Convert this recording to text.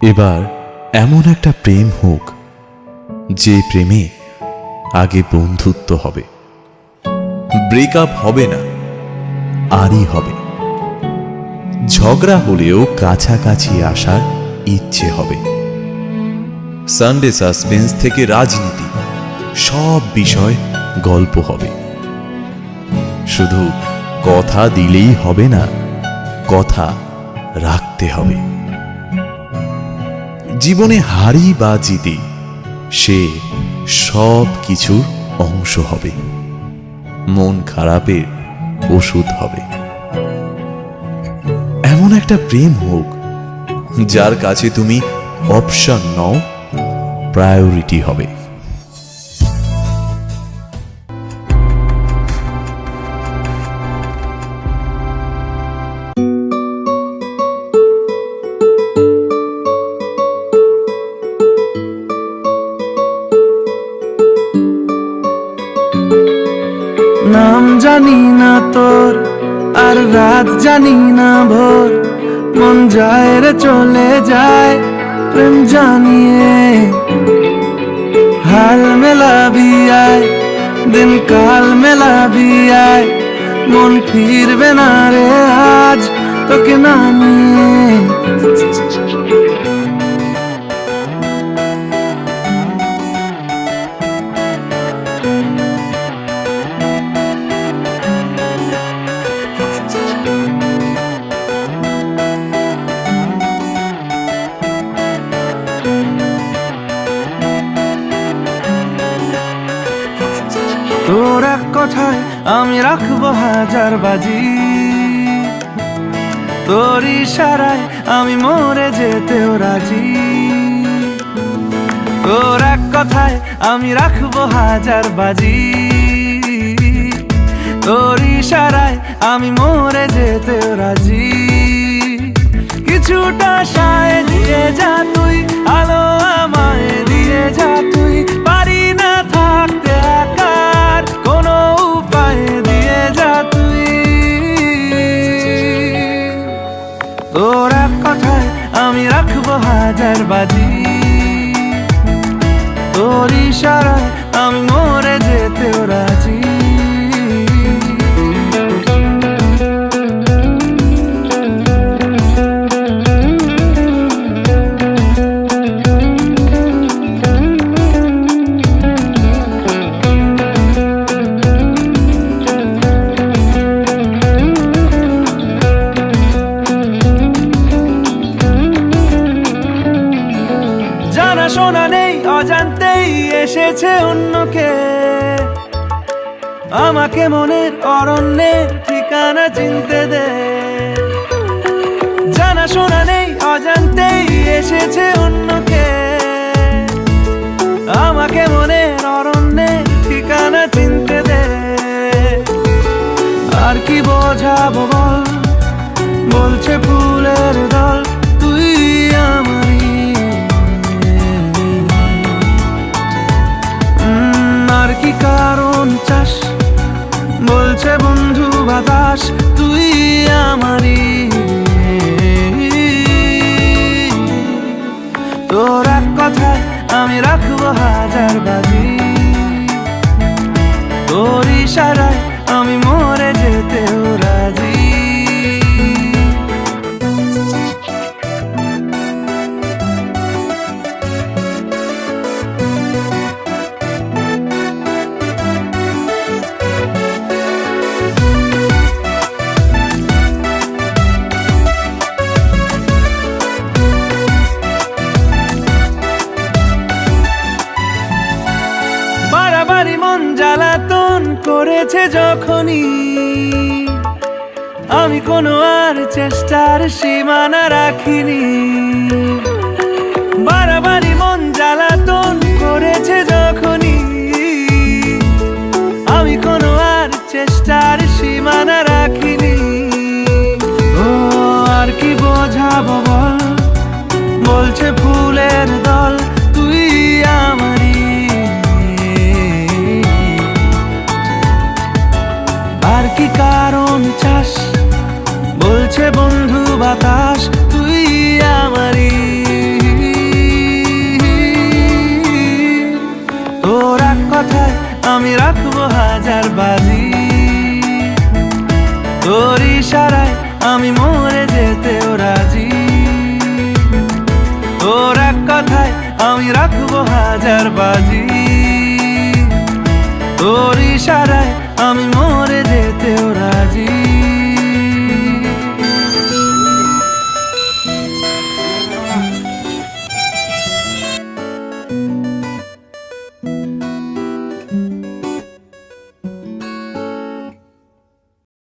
এবার এমন একটা প্রেম হোক যে প্রেমে আগে বন্ধুত্ব হবে, ব্রেকআপ হবে না, আরই হবে। ঝগড়া হলেও কাছাকাছি আসার ইচ্ছে হবে। সানডে সাসপেন্স থেকে রাজনীতি, সব বিষয় গল্প হবে। শুধু কথা দিলেই হবে না, কথা রাখতে হবে। জীবনে হারি বা জিতি, সে সব কিছুর অংশ হবে, মন খারাপের ওষুধ হবে। এমন একটা প্রেম হোক যার কাছে তুমি অপশন নও, প্রায়োরিটি হবে। নাম জানি না তোর, আর রাত জানি না ভোর, মন যায় রে চলে যায় প্রেম জানিয়ে। হাল মেলাবি আয়, দিন কাল মেলাবি আয়, মন ফিরবে না রে আজ তোকে না নিয়ে। তোর এক কথায় আমি রাখবো হাজার বাজি, তোর ইশারায় আমি মরে যেতেও রাজি। তোর এক কথায় আমি রাখবো হাজার বাজি, তোর ইশারায় আমি মরে যেতেও রাজি। কিছুটা সায় দিয়ে যা তুই, আলো আমায় দিয়ে যা তুই, পারি না থাকতে একার কোনো উপায় দিয়ে যা তুই। তোর এক কথায় আমি রাখবো হাজার বাজি, তোর ইশারায় আমি মরে যেতেও রাজি। শোনা নেই অজান্তেই এসেছে অন্যকে, আমাকে মনের অরণ্যের ঠিকানা চিনতে দে। জানা শোনা নেই অজান্তেই এসেছে অন্যকে, আমাকে মনের অরণ্যের ঠিকানা চিনতে দে। আর কি বোঝাবো বল, বলছে ফুলের দল তুই আমারই। আর কি কারণ চাস, বলছে বন্ধু বাতাস তুই আমারই। তোর এক কথায় আমি রাখবো হাজার বাজি, তোর ইশারায় আমি মরে যেতেও রাজি। বাড়াবাড়ি মন জ্বালাতন করেছে যখনই, আমি কোনো আর চেষ্টার সীমানা রাখিনি। বাড়াবাড়ি মন জ্বালাতন করেছে যখনই, আমি কোনো আর চেষ্টার সীমানা রাখিনি। ও আর কি বোঝাবো বল, বলছে ফুলের দল তুই আমারই। আর কি কারণ চাস, বলছে বন্ধু বাতাস তুই আমারই। তোর এক কথায় আমি রাখবো হাজার বাজি, তোর ইশারায় আমি মরে যেতেও রাজি। তোর এক কথায় আমি রাখবো হাজার বাজি, তোর ইশারায় আমি মরে যেতেও রাজি।